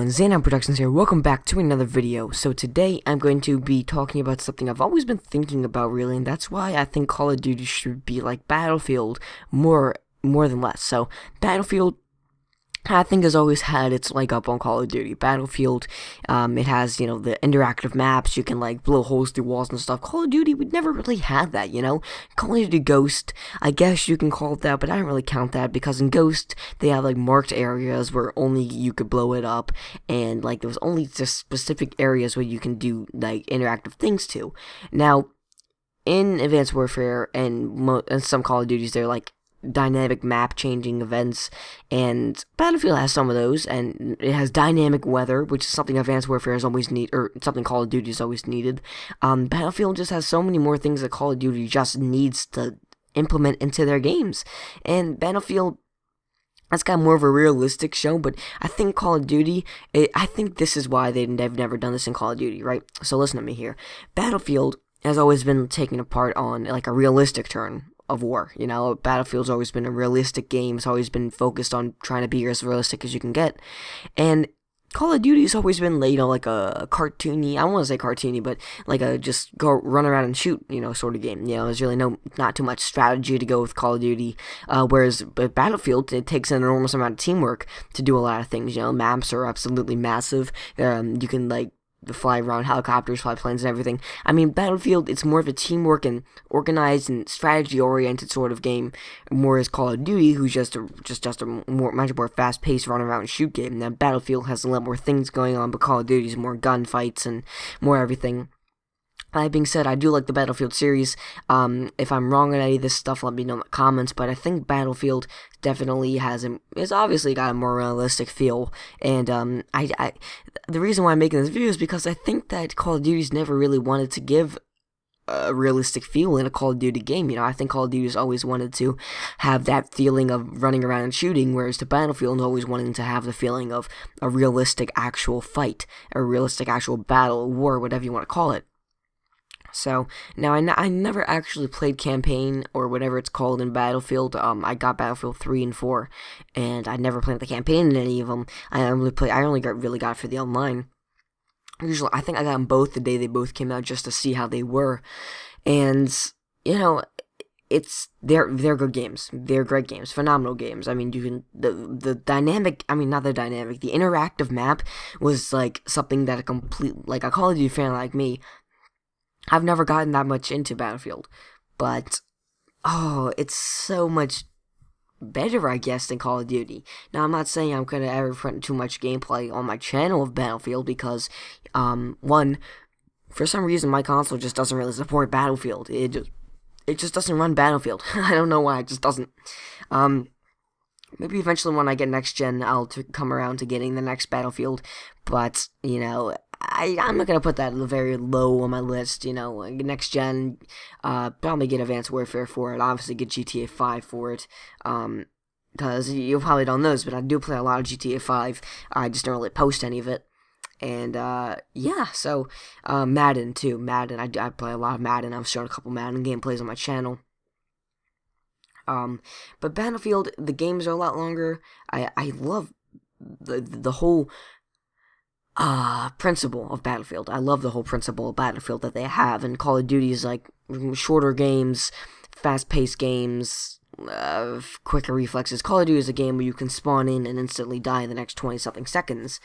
everyone, XenoGenesis Productions here. Welcome back to another video. So today I'm going to be talking about something I've always been thinking about really, and that's why I think Call of Duty should be like Battlefield more than less. So Battlefield, I think, has always had its leg up on Call of Duty. Battlefield, it has, you know, the interactive maps, you can, like, blow holes through walls and stuff. Call of Duty, we never really had that, you know? Call of Duty Ghost, I guess you can call it that, but I don't really count that, because in Ghost, they have, like, marked areas where only you could blow it up, and, like, there was only just specific areas where you can do, like, interactive things to. Now, in Advanced Warfare and some Call of Duties, they're, like, dynamic map changing events, and Battlefield has some of those, and it has dynamic weather, which is something Advanced Warfare has always or something Call of Duty has always needed. Battlefield just has so many more things that Call of Duty just needs to implement into their games, and Battlefield, that's got more of a realistic show, but I think Call of Duty, I think this is why they've never done this in Call of Duty, right? So listen to me here. Battlefield has always been taken apart on, like, a realistic turn of war, you know. Battlefield's always been a realistic game. It's always been focused on trying to be as realistic as you can get, and Call of Duty's always been, like, you know, like a cartoony, I don't want to say cartoony, but like a just go run around and shoot, you know, sort of game. You know, there's really not too much strategy to go with Call of Duty, whereas Battlefield, it takes an enormous amount of teamwork to do a lot of things. You know, maps are absolutely massive. You can, like, fly around helicopters, fly planes, and everything. I mean, Battlefield, it's more of a teamwork and organized and strategy-oriented sort of game, more as Call of Duty, who's just a much more fast-paced run around and shoot game. Now, Battlefield has a lot more things going on, but Call of Duty is more gunfights and more everything. That being said, I do like the Battlefield series. If I'm wrong on any of this stuff, let me know in the comments, but I think Battlefield definitely it's obviously got a more realistic feel, and the reason why I'm making this video is because I think that Call of Duty's never really wanted to give a realistic feel in a Call of Duty game. You know, I think Call of Duty's always wanted to have that feeling of running around and shooting, whereas the Battlefield always wanting to have the feeling of a realistic actual fight, a realistic actual battle, war, whatever you want to call it. So, now I never actually played campaign, or whatever it's called in Battlefield. I got Battlefield 3 and 4, and I never played the campaign in any of them. I only really got it for the online. Usually, I think I got them both the day they both came out, just to see how they were. And, you know, they're good games. They're great games, phenomenal games. I mean, the dynamic, I mean, not the dynamic, the interactive map was, like, something that like, a Call of Duty fan like me, I've never gotten that much into Battlefield, but, oh, it's so much better, I guess, than Call of Duty. Now, I'm not saying I'm going to ever put too much gameplay on my channel of Battlefield, because, one, for some reason, my console just doesn't really support Battlefield. It just doesn't run Battlefield. I don't know why, it just doesn't. Maybe eventually when I get next gen, I'll come around to getting the next Battlefield, but, you know, I'm not going to put that very low on my list, you know. Next gen, probably get Advanced Warfare for it, obviously get GTA 5 for it, because you probably don't know this, but I do play a lot of GTA 5, I just don't really post any of it, and, yeah, so, Madden, too, Madden, I play a lot of Madden, I've shown a couple Madden gameplays on my channel. But Battlefield, the games are a lot longer. I love the whole principle of Battlefield. I love the whole principle of Battlefield that they have, and Call of Duty is like shorter games, fast-paced games, quicker reflexes. Call of Duty is a game where you can spawn in and instantly die in the next 20-something seconds,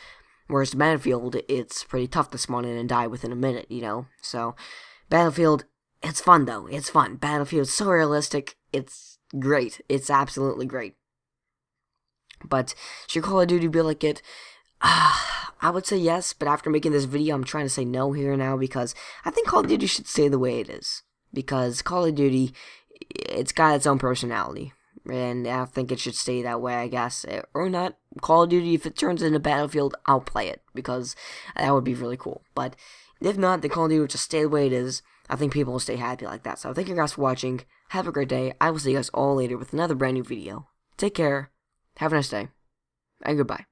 whereas Battlefield, it's pretty tough to spawn in and die within a minute, you know. So, Battlefield, it's fun though. It's fun. Battlefield's so realistic. It's great. It's absolutely great. But should Call of Duty be like it? I would say yes, but after making this video, I'm trying to say no here now, because I think Call of Duty should stay the way it is. Because Call of Duty, it's got its own personality, and I think it should stay that way, I guess. Or not. Call of Duty, if it turns into Battlefield, I'll play it, because that would be really cool. But if not, then Call of Duty would just stay the way it is. I think people will stay happy like that. So thank you guys for watching. Have a great day. I will see you guys all later with another brand new video. Take care. Have a nice day. And goodbye.